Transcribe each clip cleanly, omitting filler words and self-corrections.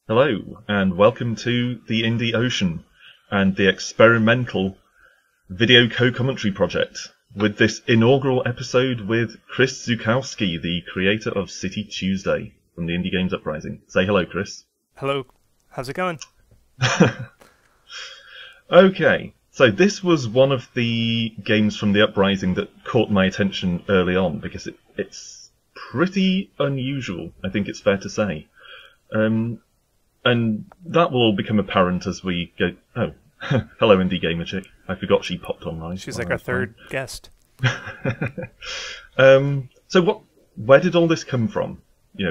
Hello, and welcome to the Indie Ocean and the experimental video co-commentary project with this inaugural episode with Chris Zukowski, the creator of City Tuesday from the Indie Games Uprising. Say hello, Chris. Hello. How's it going? Okay, so this was one of the games from the Uprising that caught my attention early on because it's pretty unusual, I think it's fair to say. And that will all become apparent as we go... Oh, hello, Indie Gamer Chick. I forgot she popped online. She's like our third guest. So where did all this come from,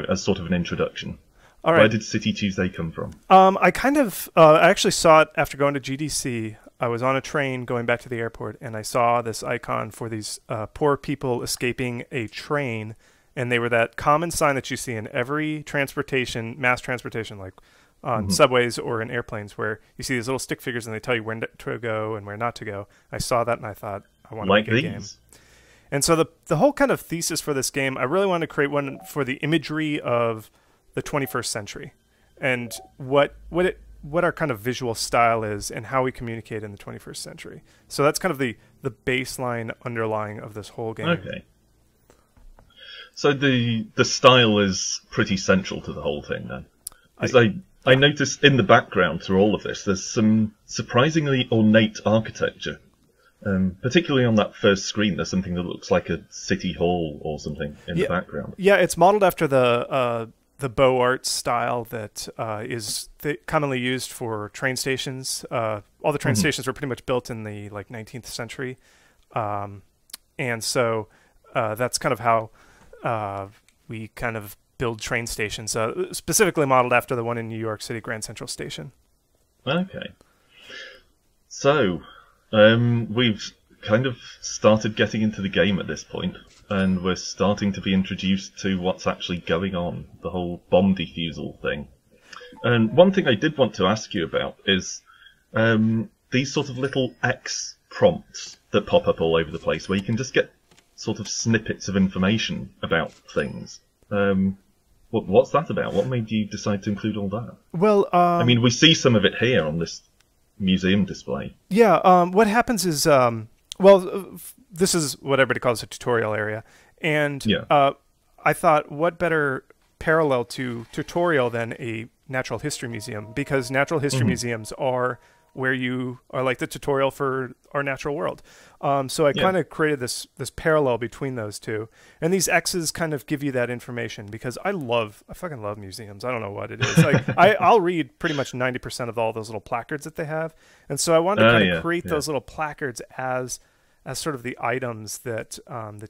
as sort of an introduction? All right. Where did City Tuesday come from? I actually saw it after going to GDC. I was on a train going back to the airport, and I saw this icon for these poor people escaping a train, and they were that common sign that you see in every transportation, mass transportation, like on subways or in airplanes, where you see these little stick figures and they tell you where to go and where not to go. I saw that and I thought, I want to make a game. And so the whole kind of thesis for this game, I really wanted to create one for the imagery of the 21st century and what our kind of visual style is and how we communicate in the 21st century. So that's kind of the baseline underlying of this whole game. Okay. So the style is pretty central to the whole thing then. I noticed in the background through all of this, there's some surprisingly ornate architecture. Particularly on that first screen, there's something that looks like a city hall or something in the background. Yeah, it's modeled after the Beaux Arts style that is commonly used for train stations. All the train stations were pretty much built in the 19th century, and so that's kind of how we kind of build train stations, specifically modeled after the one in New York City, Grand Central Station. Okay. So, we've kind of started getting into the game at this point, and we're starting to be introduced to what's actually going on, the whole bomb defusal thing. And one thing I did want to ask you about is these sort of little X prompts that pop up all over the place, where you can just get sort of snippets of information about things. What's that about? What made you decide to include all that? Well, I mean, we see some of it here on this museum display. Yeah, what happens is, this is what everybody calls a tutorial area. And I thought, what better parallel to tutorial than a natural history museum? Because natural history museums are where you are like the tutorial for our natural world. So I kind of created this parallel between those two. And these X's kind of give you that information because I fucking love museums. I don't know what it is. I'll read pretty much 90% of all those little placards that they have. And so I wanted to kind of create those little placards as sort of the items that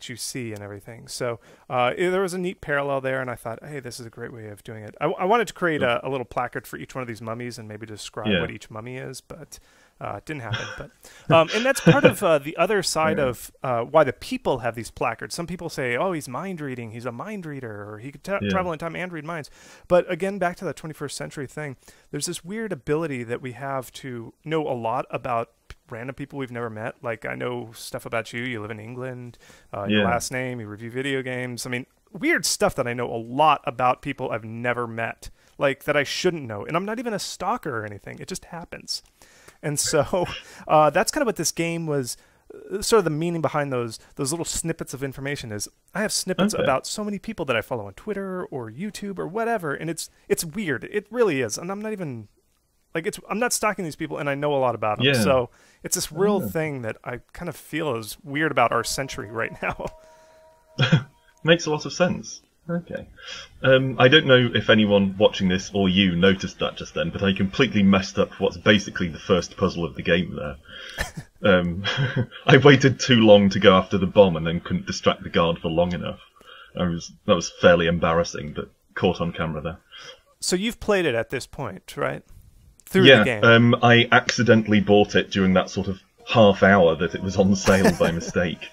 you see and everything. So there was a neat parallel there, and I thought, hey, this is a great way of doing it. I wanted to create a little placard for each one of these mummies and maybe describe what each mummy is, but it didn't happen. But and that's part of the other side of why the people have these placards. Some people say, oh, he's mind reading, he's a mind reader, or he could travel in time and read minds. But again, back to that 21st century thing, there's this weird ability that we have to know a lot about random people we've never met. Like, I know stuff about you. You live in England, your last name, you review video games. I mean, weird stuff that I know a lot about people I've never met, like that I shouldn't know. And I'm not even a stalker or anything. It just happens. And so that's kind of what this game was, sort of the meaning behind those little snippets of information is I have snippets about so many people that I follow on Twitter or YouTube or whatever. And it's weird. It really is. And I'm not even... I'm not stalking these people, and I know a lot about them. Yeah. So it's this real thing that I kind of feel is weird about our century right now. Makes a lot of sense. Okay. I don't know if anyone watching this or you noticed that just then, but I completely messed up what's basically the first puzzle of the game there. I waited too long to go after the bomb and then couldn't distract the guard for long enough. That was fairly embarrassing, but caught on camera there. So you've played it at this point, right? Through the game. I accidentally bought it during that sort of half hour that it was on sale by mistake.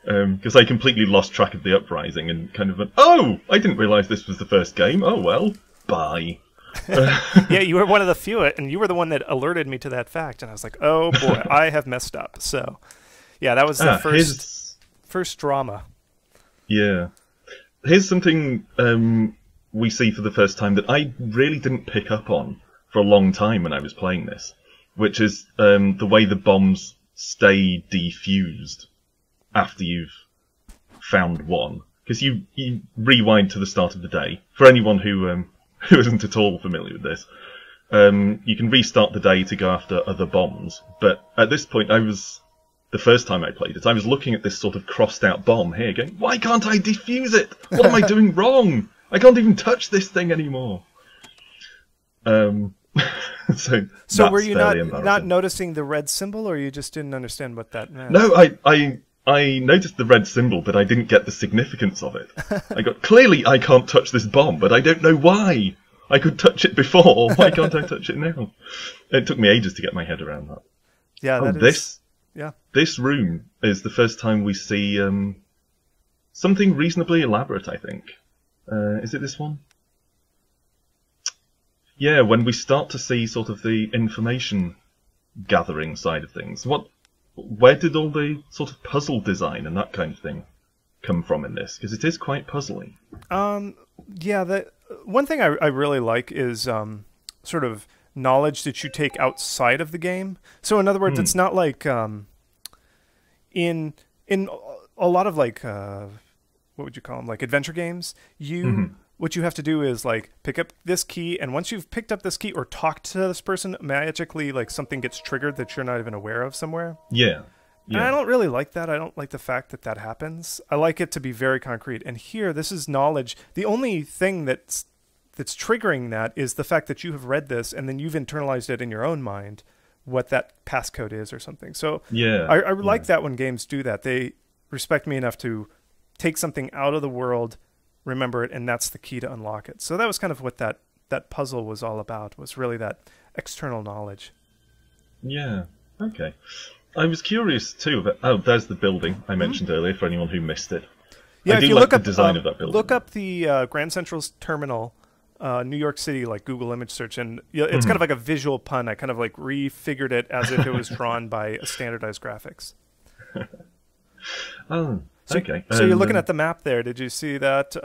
Because I completely lost track of the Uprising and kind of went, oh, I didn't realise this was the first game. Oh, well, bye. Yeah, you were one of the few, and you were the one that alerted me to that fact. And I was like, oh, boy, I have messed up. So, yeah, that was the first drama. Yeah. Here's something we see for the first time that I really didn't pick up on for a long time when I was playing this, which is the way the bombs stay defused after you've found one. Because you rewind to the start of the day. For anyone who isn't at all familiar with this, you can restart the day to go after other bombs. But at this point, the first time I played it, I was looking at this sort of crossed out bomb here going, why can't I defuse it? What am I doing wrong? I can't even touch this thing anymore. So were you not noticing the red symbol, or you just didn't understand what that meant? No, I noticed the red symbol, but I didn't get the significance of it. Clearly I can't touch this bomb, but I don't know why. I could touch it before. Why can't I touch it now? It took me ages to get my head around that. Yeah, This room is the first time we see something reasonably elaborate, I think. Is it this one? Yeah, when we start to see sort of the information gathering side of things. Where did all the sort of puzzle design and that kind of thing come from in this? Because it is quite puzzly. Yeah, one thing I really like is sort of knowledge that you take outside of the game. So in other words, it's not like in a lot of like what would you call them, like adventure games, what you have to do is like pick up this key, and once you've picked up this key or talked to this person, magically like something gets triggered that you're not even aware of somewhere. Yeah. And I don't really like that. I don't like the fact that happens. I like it to be very concrete. And here, this is knowledge. The only thing that's triggering that is the fact that you have read this and then you've internalized it in your own mind, what that passcode is or something. So I like that when games do that. They respect me enough to take something out of the world, remember it, and that's the key to unlock it. So that was kind of what that puzzle was all about, was really that external knowledge. Yeah, okay. I was curious too about, there's the building I mentioned earlier for anyone who missed it. Yeah, I do like the design of that building. Look up the Grand Central's terminal, New York City, like Google image search, and it's kind of like a visual pun. I kind of like refigured it as if it was drawn by standardized graphics. Oh, okay. So you're looking at the map there. Did you see that?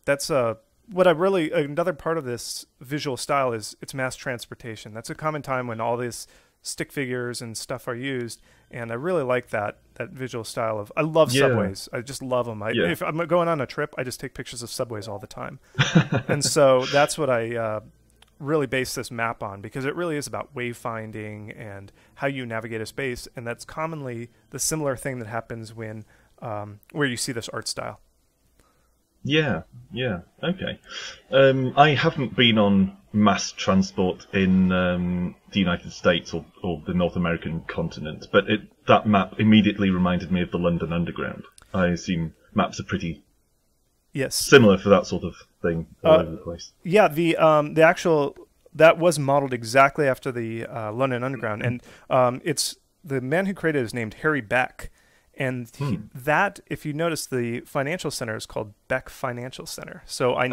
That's another part of this visual style is it's mass transportation. That's a common time when all these stick figures and stuff are used, and I really like that visual style of. I love subways. I just love them. If I'm going on a trip, I just take pictures of subways all the time, and so that's what I really base this map on, because it really is about wayfinding and how you navigate a space, and that's commonly the similar thing that happens when where you see this art style. Yeah, okay. I haven't been on mass transport in the United States or the North American continent, but that map immediately reminded me of the London Underground. I assume maps are pretty similar for that sort of thing all over the place. Yeah, the actual that was modeled exactly after the London Underground, and it's the man who created it is named Harry Beck. And if you notice, the financial center is called Beck Financial Center. So I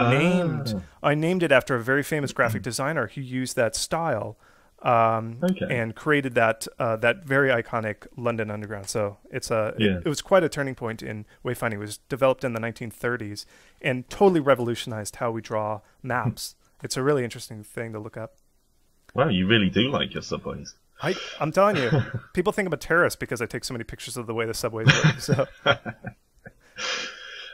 named it after a very famous graphic designer who used that style and created that very iconic London Underground. So it was quite a turning point in wayfinding. It was developed in the 1930s and totally revolutionized how we draw maps. It's a really interesting thing to look up. Wow, you really do like your subways. I'm telling you, people think I'm a terrorist because I take so many pictures of the way the subways work. So.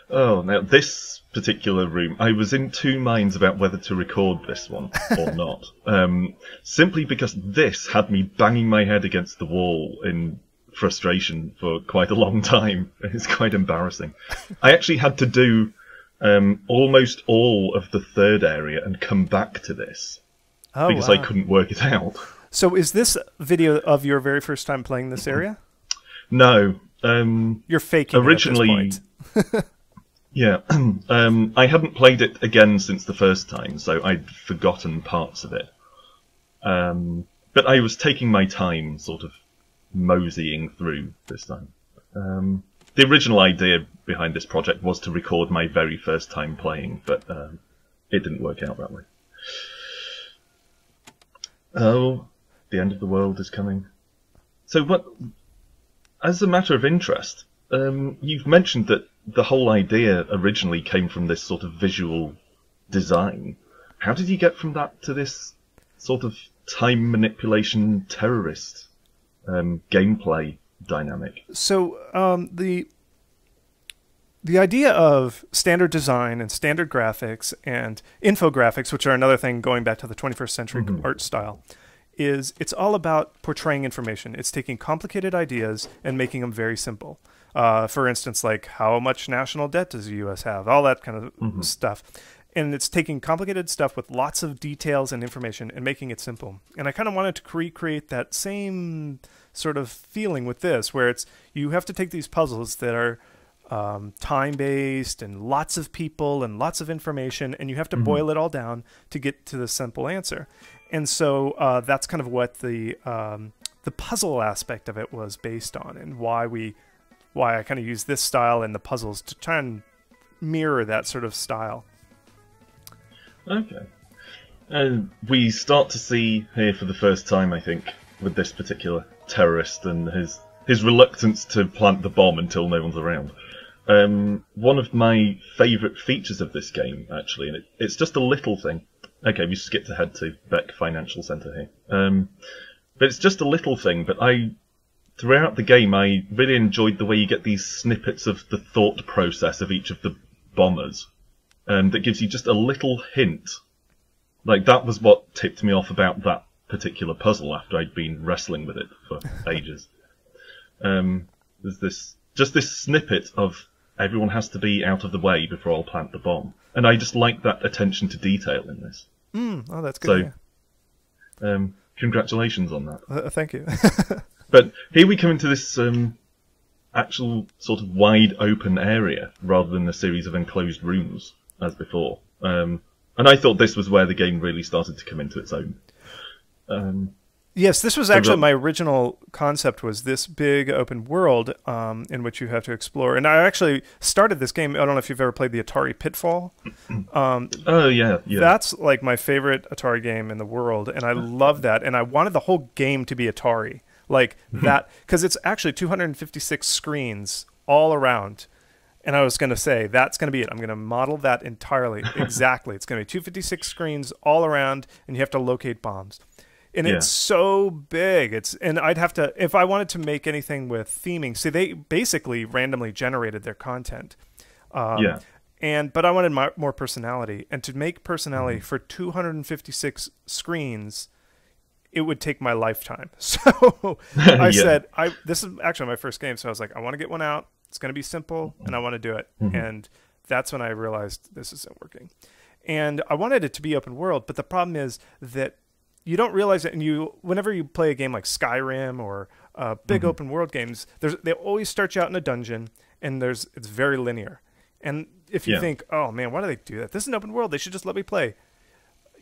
Oh, now this particular room, I was in two minds about whether to record this one or not. Simply because this had me banging my head against the wall in frustration for quite a long time. It's quite embarrassing. I actually had to do almost all of the third area and come back to this because I couldn't work it out. So is this video of your very first time playing this area? No. You're faking originally, it at this point. Yeah. I hadn't played it again since the first time, so I'd forgotten parts of it. But I was taking my time sort of moseying through this time. The original idea behind this project was to record my very first time playing, but it didn't work out that way. Oh... The end of the world is coming. So as a matter of interest, you've mentioned that the whole idea originally came from this sort of visual design. How did you get from that to this sort of time manipulation terrorist gameplay dynamic? So the idea of standard design and standard graphics and infographics, which are another thing going back to the 21st century art style, is it's all about portraying information. It's taking complicated ideas and making them very simple. For instance, like how much national debt does the U.S. have? All that kind of stuff. And it's taking complicated stuff with lots of details and information and making it simple. And I kind of wanted to recreate that same sort of feeling with this, where it's you have to take these puzzles that are time-based and lots of people and lots of information, and you have to boil it all down to get to the simple answer. And so that's kind of what the puzzle aspect of it was based on, and why I kind of use this style and the puzzles to try and mirror that sort of style. Okay. And we start to see here for the first time, I think, with this particular terrorist and his reluctance to plant the bomb until no one's around. One of my favourite features of this game, actually, and it's just a little thing. Okay, we skipped ahead to Beck Financial Centre here. But it's just a little thing, but throughout the game, I really enjoyed the way you get these snippets of the thought process of each of the bombers. That gives you just a little hint. Like, that was what tipped me off about that particular puzzle after I'd been wrestling with it for ages. There's this snippet of everyone has to be out of the way before I'll plant the bomb. And I just like that attention to detail in this. Oh, that's good. So, congratulations on that. Thank you. But here we come into this actual sort of wide open area rather than a series of enclosed rooms as before. And I thought this was where the game really started to come into its own. Yes, this was actually my original concept, was this big open world in which you have to explore. And I actually started this game, I don't know if you've ever played the Atari Pitfall. Oh, yeah. That's like my favorite Atari game in the world, and I love that. And I wanted the whole game to be Atari. Like that, because it's actually 256 screens all around. And I was going to say, that's going to be it. I'm going to model that entirely. Exactly. It's going to be 256 screens all around, and you have to locate bombs. And it's so big. And I'd have to, if I wanted to make anything with theming, see, they basically randomly generated their content. But I wanted more personality. And to make personality for 256 screens, it would take my lifetime. So I said, this is actually my first game. So I was like, I want to get one out. It's going to be simple, and I want to do it. And that's when I realized this isn't working. And I wanted it to be open world, but the problem is that you don't realize it. And whenever you play a game like Skyrim or big open world games, they always start you out in a dungeon, and it's very linear. And if you think, oh man, why do they do that? This is an open world. They should just let me play.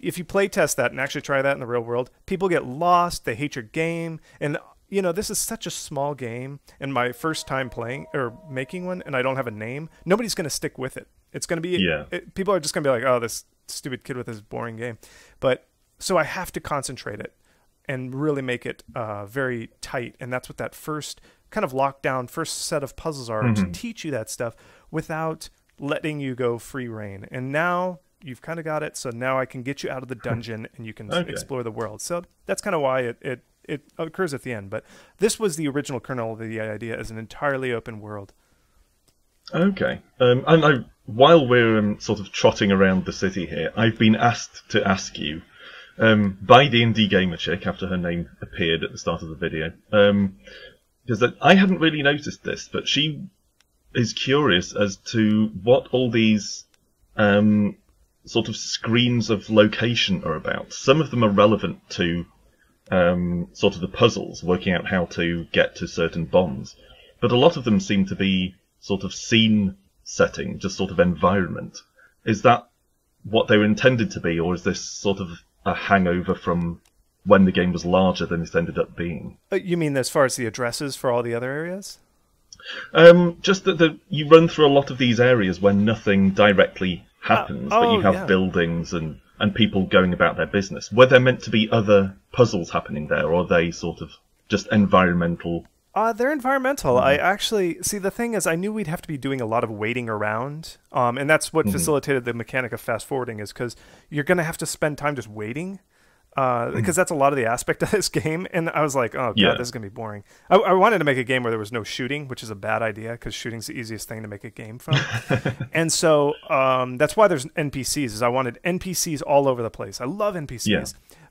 If you play test that and actually try that in the real world, people get lost. They hate your game. And this is such a small game, and my first time playing or making one, and I don't have a name, nobody's going to stick with it. It's going to be, people are just going to be like, oh, this stupid kid with his boring game. But so I have to concentrate it and really make it very tight. And that's what that first kind of lockdown, first set of puzzles are, to teach you that stuff without letting you go free reign. And now you've kind of got it. So now I can get you out of the dungeon and you can explore the world. So that's kind of why it occurs at the end. But this was the original kernel of the idea as an entirely open world. Okay. And while we're sort of trotting around the city here, I've been asked to ask you, by D&D Gamer Chick, after her name appeared at the start of the video, because I hadn't really noticed this, but she is curious as to what all these sort of screens of location are about. Some of them are relevant to sort of the puzzles, working out how to get to certain bombs, but a lot of them seem to be sort of scene setting, just sort of environment. Is that what they were intended to be, or is this sort of a hangover from when the game was larger than it ended up being? You mean as far as the addresses for all the other areas? Just that you run through a lot of these areas where nothing directly happens, but you have buildings and people going about their business. Were there meant to be other puzzles happening there, or are they sort of just environmental They're environmental. I actually see. The thing is, I knew we'd have to be doing a lot of waiting around, and that's what facilitated the mechanic of fast forwarding. Is because you're going to have to spend time just waiting, because that's a lot of the aspect of this game. And I was like, oh god, this is going to be boring. I wanted to make a game where there was no shooting, which is a bad idea because shooting's the easiest thing to make a game from. And so that's why there's NPCs. Is I wanted NPCs all over the place. I love NPCs. Yeah.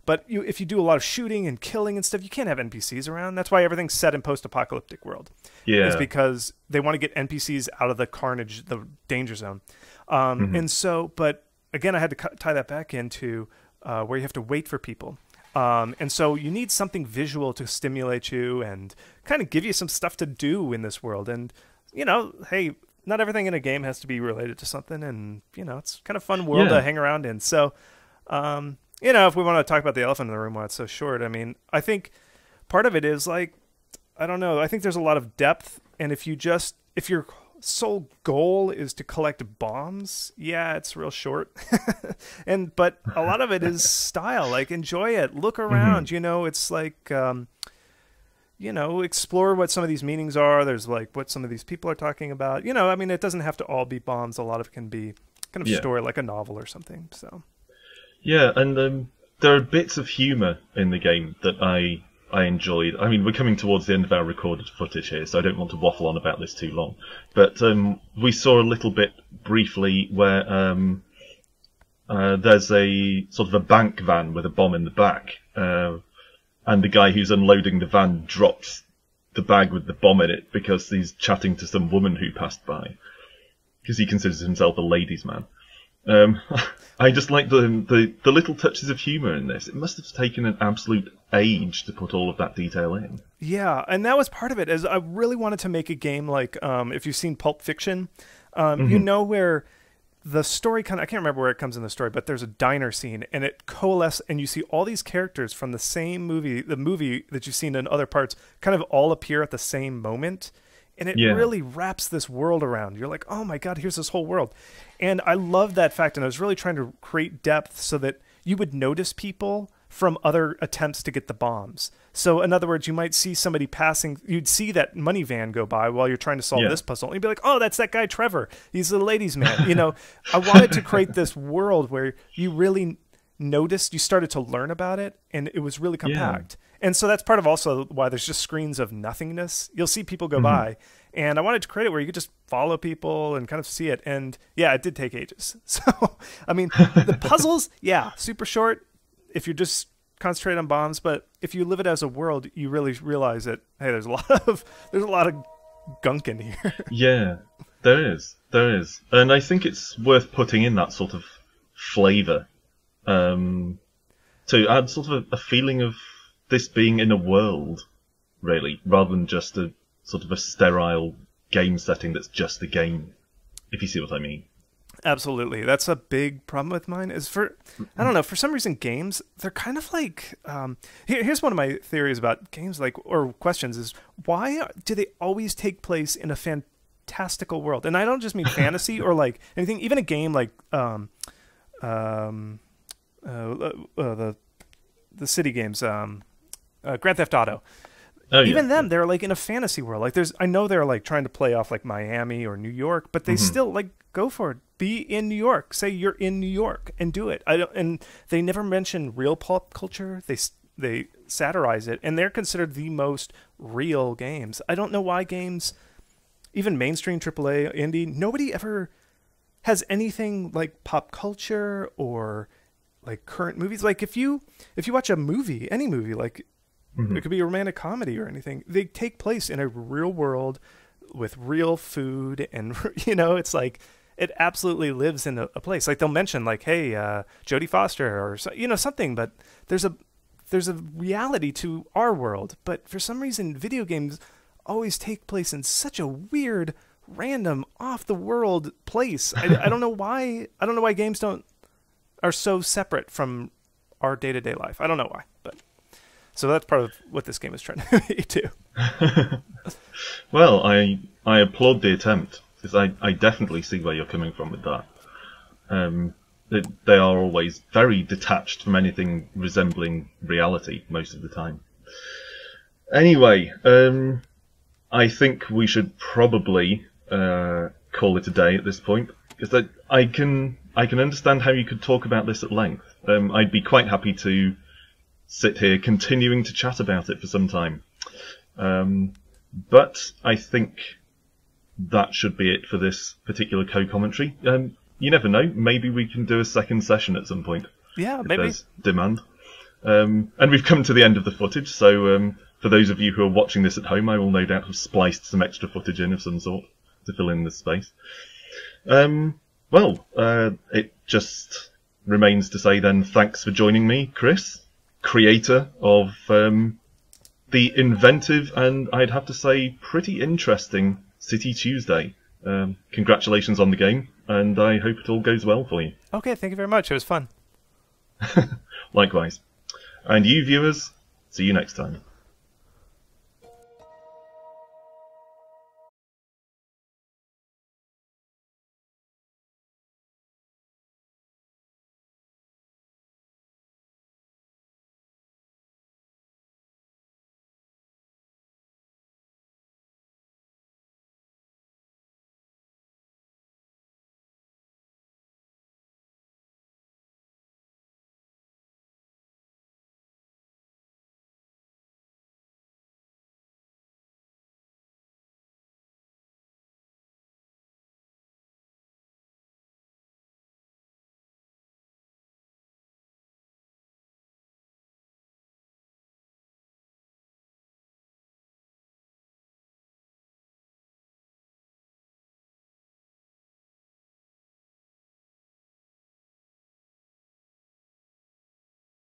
But if you do a lot of shooting and killing and stuff, you can't have NPCs around. That's why everything's set in post-apocalyptic world. Yeah, it's because they want to get NPCs out of the carnage, the danger zone. And so, but again, I had to tie that back into where you have to wait for people. And so you need something visual to stimulate you and kind of give you some stuff to do in this world. And, you know, hey, not everything in a game has to be related to something. And, you know, it's kind of fun world to hang around in. So, you know, if we want to talk about the elephant in the room, why it's so short, I mean, I think part of it is like, I don't know, I think there's a lot of depth. And if your sole goal is to collect bombs, yeah, it's real short. But a lot of it is style, like enjoy it, look around, you know, it's like, you know, explore what some of these meanings are. There's like what some of these people are talking about, you know, I mean, it doesn't have to all be bombs. A lot of it can be kind of story, like a novel or something. So. Yeah, and there are bits of humour in the game that I enjoyed. I mean, we're coming towards the end of our recorded footage here, so I don't want to waffle on about this too long. But we saw a little bit briefly where there's a sort of a bank van with a bomb in the back, and the guy who's unloading the van drops the bag with the bomb in it because he's chatting to some woman who passed by, because he considers himself a ladies' man. I just like the little touches of humour in this. It must have taken an absolute age to put all of that detail in. Yeah, and that was part of it. Is I really wanted to make a game like, if you've seen Pulp Fiction, you know, where the story kind of, I can't remember where it comes in the story, but there's a diner scene and it coalesces and you see all these characters from the same movie, the movie that you've seen in other parts, kind of all appear at the same moment. And it really wraps this world around. You're like, oh my God, here's this whole world. And I love that fact. And I was really trying to create depth so that you would notice people from other attempts to get the bombs. So in other words, you might see somebody passing, you'd see that money van go by while you're trying to solve this puzzle. And you'd be like, oh, that's that guy Trevor. He's the ladies' man. You know, I wanted to create this world where you really noticed, you started to learn about it, and it was really compact. And so that's part of also why there's just screens of nothingness. You'll see people go by, and I wanted to create it where you could just follow people and kind of see it. And yeah, it did take ages. So, I mean, the puzzles, super short if you just concentrate on bombs. But if you live it as a world, you really realize that, hey, there's a lot of gunk in here. Yeah, there is. And I think it's worth putting in that sort of flavour to add sort of a feeling of this being in a world, really, rather than just a sort of a sterile game setting that's just a game, if you see what I mean. Absolutely. That's a big problem with mine is I don't know, for some reason games, they're kind of like, here's one of my theories about games, like, or questions is, why do they always take place in a fantastical world? And I don't just mean fantasy or like anything, even a game like the city games, Grand Theft Auto. Even them, they're like in a fantasy world. Like I know they're like trying to play off like Miami or New York, but they still like go for it. Be in New York. Say you're in New York and do it. And they never mention real pop culture. They satirize it, and they're considered the most real games. I don't know why games, even mainstream AAA indie, nobody ever has anything like pop culture or like current movies. Like if you watch a movie, any movie, like it could be a romantic comedy or anything, they take place in a real world with real food, and you know, it's like it absolutely lives in a place. Like they'll mention like, hey, Jodie Foster or you know, something, but there's a reality to our world. But for some reason video games always take place in such a weird, random, off the world place. I don't know why. I don't know why games are so separate from our day-to-day life. I don't know why, but so that's part of what this game is trying to be too. Well, I applaud the attempt, because I definitely see where you're coming from with that. They are always very detached from anything resembling reality most of the time. Anyway, I think we should probably call it a day at this point, because I can understand how you could talk about this at length. I'd be quite happy to sit here continuing to chat about it for some time. But I think that should be it for this particular co-commentary. You never know, maybe we can do a second session at some point. Yeah, if maybe. There's demand. And we've come to the end of the footage, so for those of you who are watching this at home, I will no doubt have spliced some extra footage in of some sort to fill in this space. It just remains to say then thanks for joining me, Chris, creator of the inventive and, I'd have to say, pretty interesting City Tuesday. Congratulations on the game, and I hope it all goes well for you. Okay, thank you very much. It was fun. Likewise. And you viewers, see you next time.